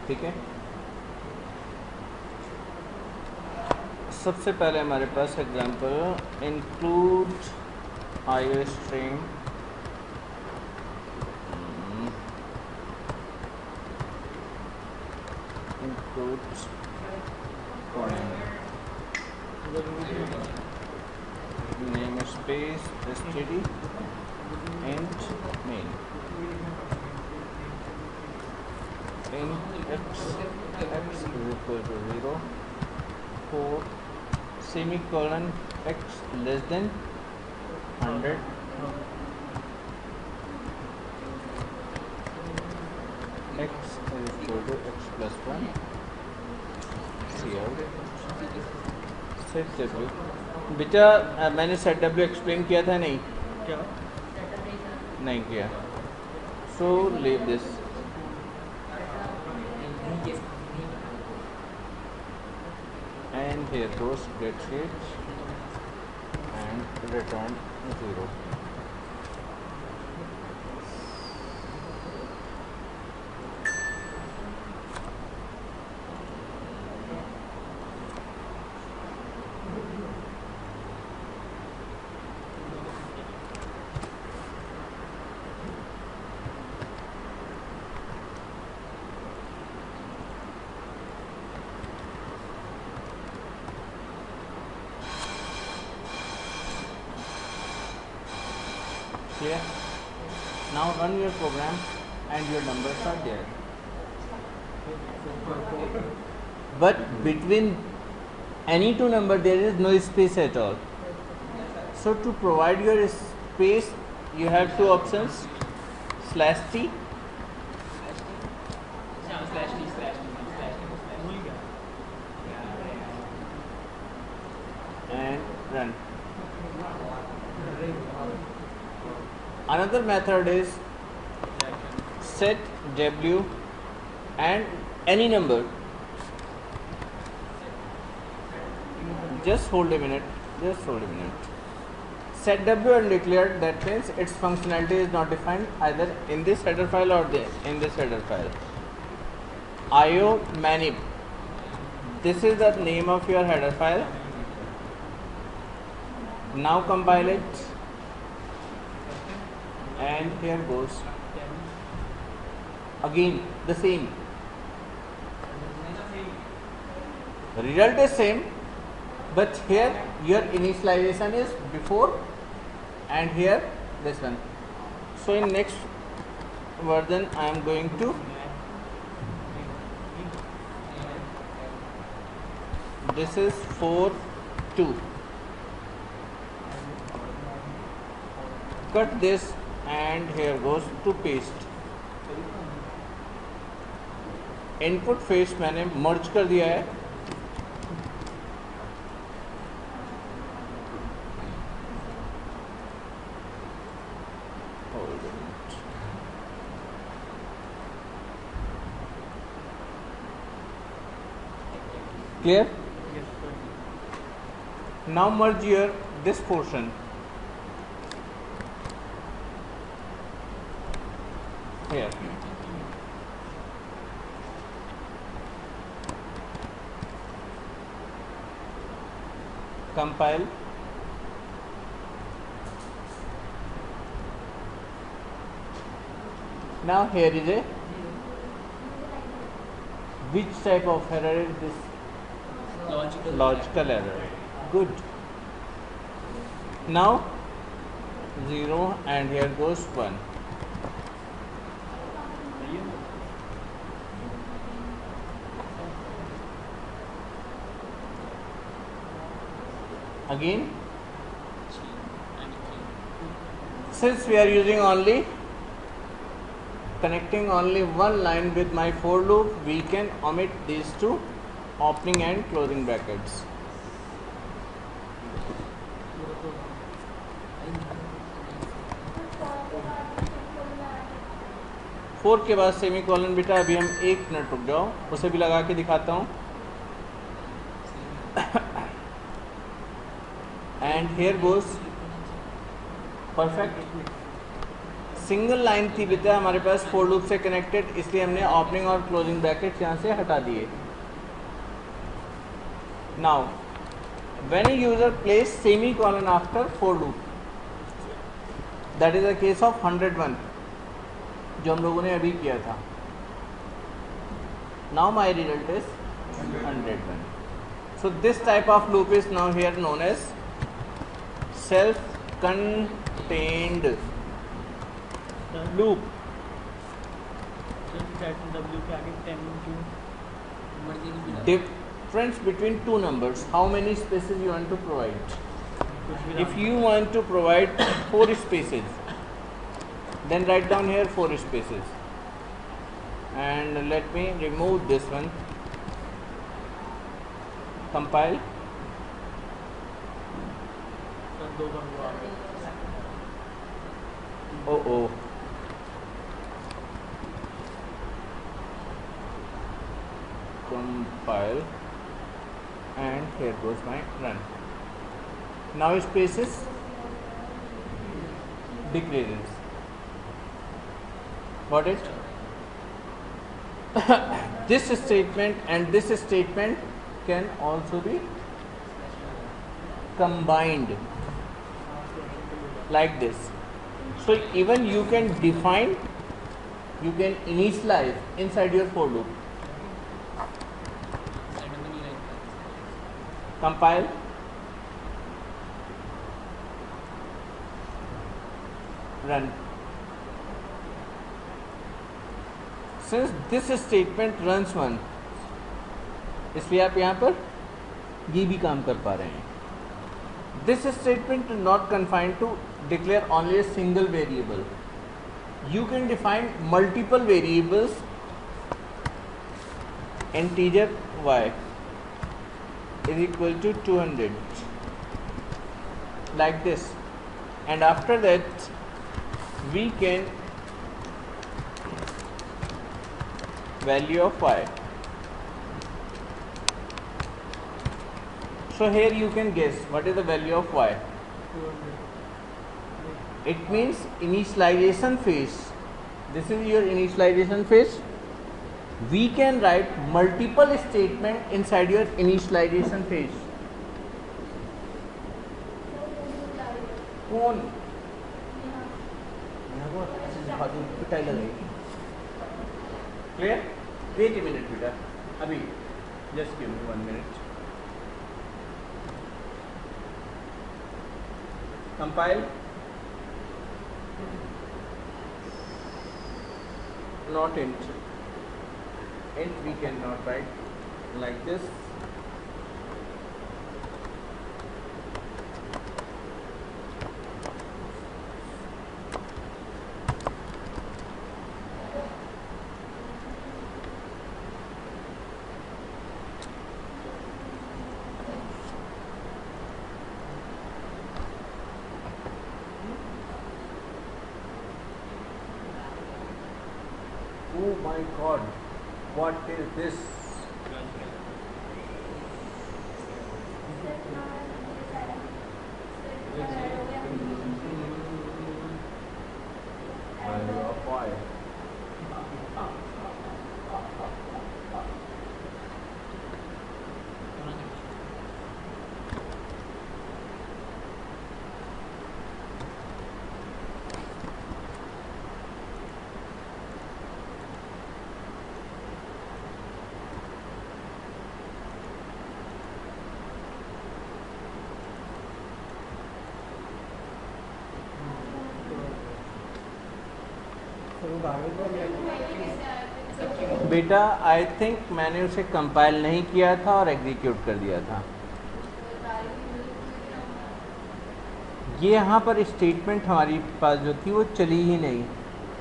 ठीक है, सबसे पहले हमारे पास example include iostream include namespace std int main int x is equal to 0 4 semicolon x less than 100 x is equal to x plus 1 cout set w। बेटा मैंने set w explain किया था नहीं क्या नहीं किया, so leave this and here goes get sheet and return 0। Clear? Now run your program and your numbers are there. But between any two numbers there is no space at all. So to provide your space you have two options, /t and run. Another method is set w and any number. Just hold a minute. Set w and declare, that means its functionality is not defined either in this header file or in this header file. IO manip, this is the name of your header file. Now compile it and here goes again the same, result is same, but here your initialization is before and here this one. So in next version I am going to this is 4 2, cut this and here goes to paste। Input face मैंने मर्ज कर दिया है, clear? Now merge your this portion here, compile, now here is a, which type of error is this? Logical error, good। Now 0 and here goes 1, again since we are using only connecting only one line with my for loop, we can omit these two opening and closing brackets। Four के बाद semi colon, बेटा अभी हम 1 minute रुक जाओ, उसे भी लगा के दिखाता हूँ। And here goes perfect single line थी बेटा हमारे पास फोर लूप से कनेक्टेड, इसलिए हमने ओपनिंग और क्लोजिंग ब्रैकेट यहाँ से हटा दिए. Now when a user place semicolon after for loop, that is the case of 101 जो हम लोगों ने अभी किया था. Now my result is 101. So this type of loop is now here known as self-contained loop. Difference between two numbers. How many spaces you want to provide? If you want to provide 4 spaces, then write down here 4 spaces. And let me remove this one. Compile. Oh. Compile, and here goes my run. Now spaces decreases. Got it? This statement and this statement can also be combined like this. So even you can define, you can initialize inside your for loop. Compile. Run. Since this statement runs one, इसलिए आप यहाँ पर ये भी काम कर पा रहे हैं. This statement is not confined to declare only a single variable. You can define multiple variables. Integer y is equal to 200 like this, and after that we can value of y. So here you can guess what is the value of y. It means initialization phase. This is your initialization phase. We can write multiple statement inside your initialization phase. कौन पिटाई लगाएगी? Clear? Wait a minute बेटा, अभी just give me 1 minute. Compile. Not int. Int we cannot write like this. Oh my God, what is this? Value of y. बेटा I think मैंने उसे compile नहीं किया था और एग्जीक्यूट कर दिया था. ये यहाँ पर स्टेटमेंट हमारी पास जो थी वो चली ही नहीं,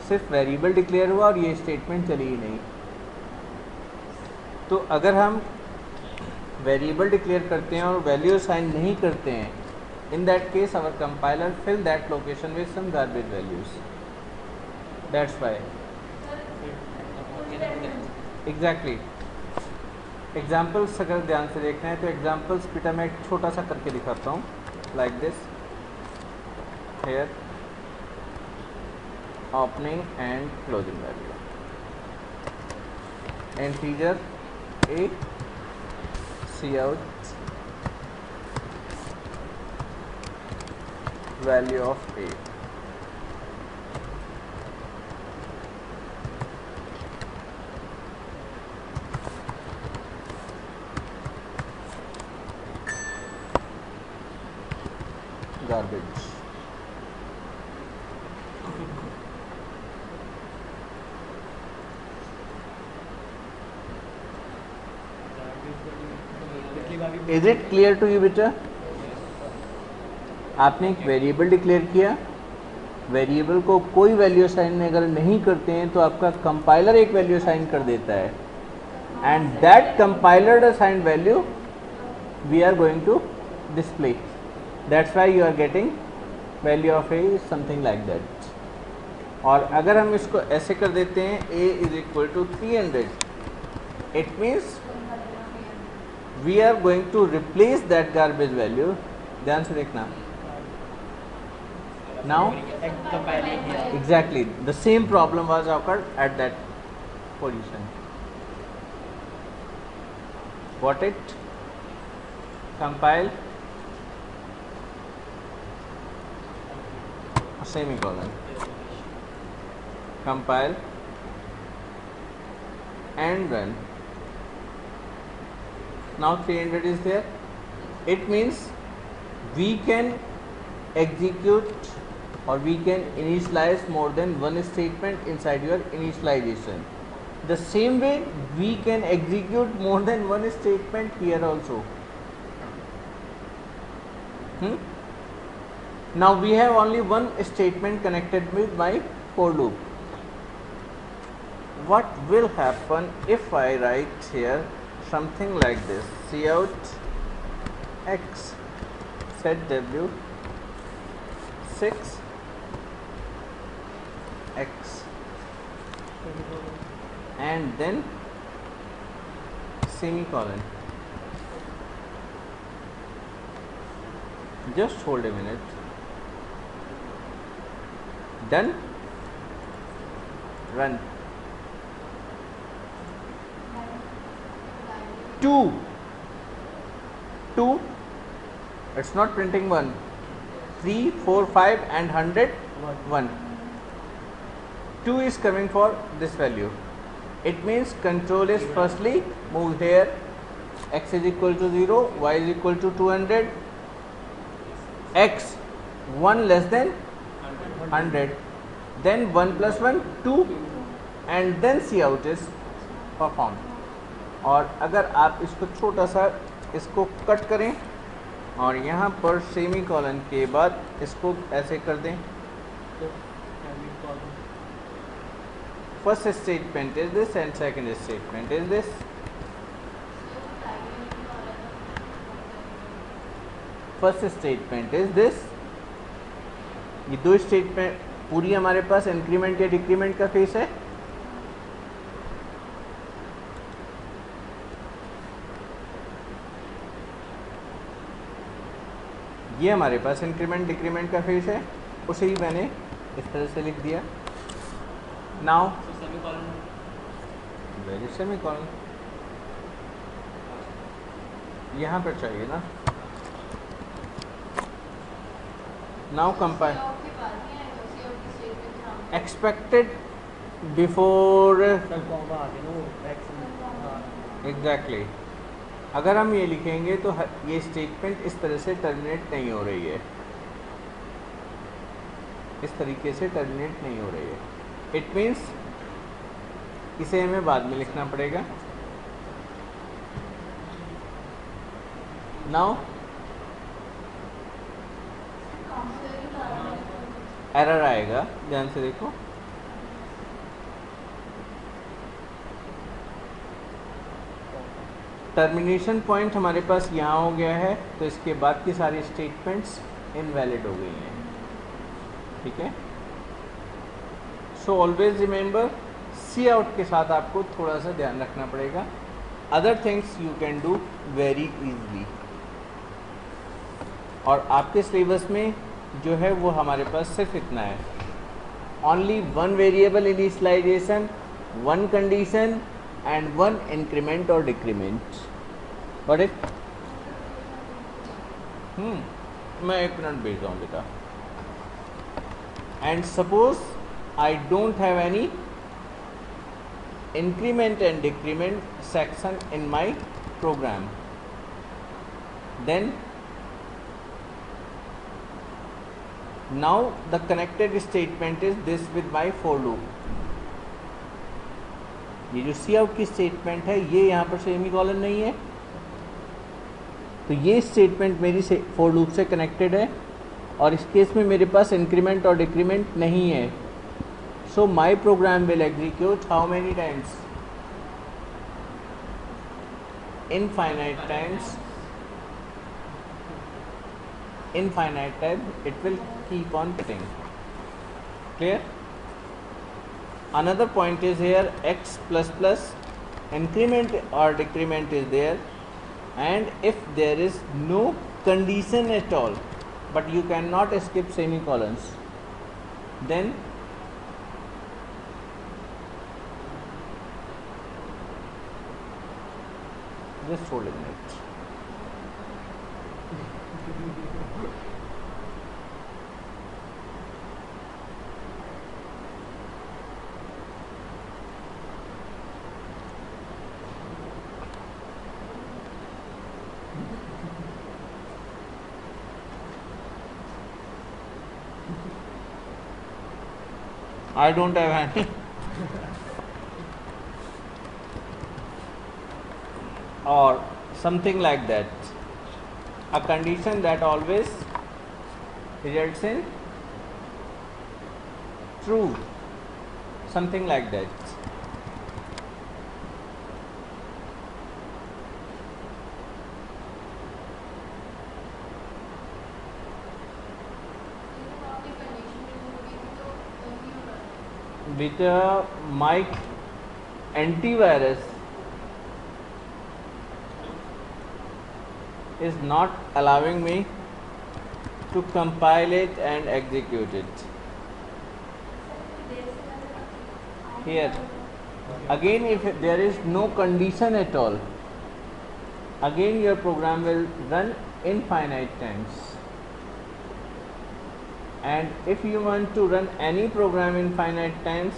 सिर्फ वेरिएबल डिक्लेयर हुआ और ये स्टेटमेंट चली ही नहीं. तो अगर हम वेरिएबल डिक्लेयर करते हैं और वैल्यू असाइन नहीं करते हैं, in that case our compiler fill that location with some garbage values. That's why exactly examples अगर ध्यान से देखना है तो एग्जाम्पल्स बेटा मैं एक छोटा सा करके दिखाता हूँ. Like this here opening and closing value. Integer a, cout value of a. Garbage. Is it clear to you बेटा? आपने एक वेरिएबल डिक्लेयर किया, वेरिएबल को कोई वैल्यू असाइन अगर नहीं करते हैं तो आपका कंपाइलर एक वैल्यू असाइन कर देता है, and that compiler assigned value we are going to display. That's why you are getting value of a is something like that. और अगर हम इसको ऐसे कर देते हैं a is equal to 300, it means we are going to replace that garbage value. ध्यान से देखना. Now exactly the same problem was occurred at that position. What it? Compile, semicolon, compile and run. Now 300 is there. It means we can execute or we can initialize more than one statement inside your initialization. The same way we can execute more than one statement here also. Now we have only one statement connected with my for loop. What will happen if I write here something like this: cout x set w 6 x and then semicolon. Just hold a minute. Done. Run. 2, it's not printing 1, 3, 4, 5 and 100, 1. 2 is coming for this value. It means control is firstly move here, x is equal to 0, y is equal to 200, x 1 less than 100, then 1 plus 1 2, and then cout is performed. और अगर आप इसको छोटा सा इसको cut करें और यहाँ पर सेमी कॉलन के बाद इसको ऐसे कर दें, first statement is this and second statement is this. First statement is this. ये दो स्टेटमेंट पूरी हमारे पास इंक्रीमेंट या डिक्रीमेंट का फेस है. ये हमारे पास इंक्रीमेंट डिक्रीमेंट का फेस है, उसे ही मैंने इस तरह से लिख दिया. नाउ वेरी सेमीकॉलन यहाँ पर चाहिए ना. Now compile expected before exactly. अगर हम ये लिखेंगे तो ये स्टेटमेंट इस तरह से टर्मिनेट नहीं हो रही है, इस तरीके से टर्मिनेट नहीं हो रही है. इट मीन्स इसे हमें बाद में लिखना पड़ेगा. नाउ एरर आएगा, ध्यान से देखो. टर्मिनेशन पॉइंट हमारे पास यहाँ हो गया है, तो इसके बाद की सारी स्टेटमेंट्स इनवैलिड हो गई हैं. ठीक है. सो ऑलवेज रिमेंबर सी आउट के साथ आपको थोड़ा सा ध्यान रखना पड़ेगा. Other things you can do very easily. और आपके सिलेबस में जो है वो हमारे पास सिर्फ इतना है. only one variable initialization, one condition and one increment or decrement. Got it? मैं 1 मिनट भेज रहा हूँ बेटा. And suppose I don't have any increment and decrement section in my program, then now the connected statement is this with my for loop. ये जो सी out की statement है ये यहाँ पर सेमीकोलन नहीं है, तो ये स्टेटमेंट मेरी फॉर लूप से कनेक्टेड है और इस केस में मेरे पास इंक्रीमेंट और डिक्रीमेंट नहीं है. So my program will execute how many times? Infinite times. Infinite time it will keep on getting. Clear? Another point is here x plus plus increment or decrement is there, and if there is no condition at all but you cannot skip semicolons, then just hold a minute. I don't have any. Or something like that. A condition that always results in true. Something like that. With my antivirus is not allowing me to compile it and execute it. Here again, if there is no condition at all, again your program will run infinite times. And if you want to run any program infinite times,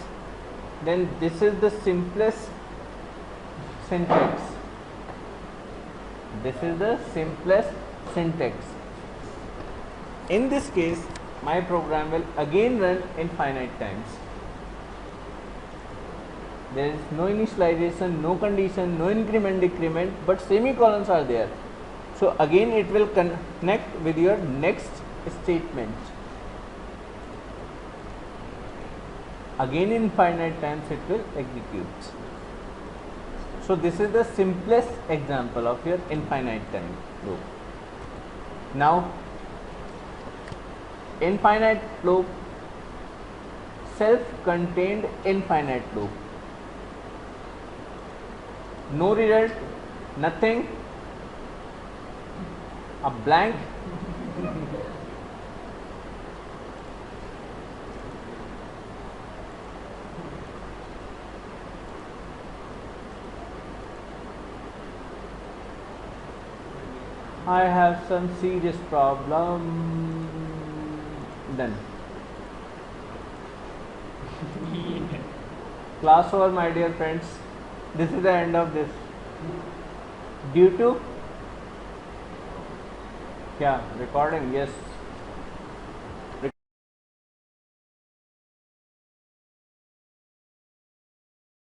then this is the simplest syntax. This is the simplest syntax. In this case, my program will again run infinite times. There is no initialization, no condition, no increment, decrement, but semicolons are there. So again it will connect with your next statement. Again infinite times it will execute. So this is the simplest example of your infinite time loop. Now infinite loop, self-contained infinite loop. No result, nothing, a blank. I have some serious problem. Done. Class over, my dear friends. This is the end of this. Due to क्या recording? Yes.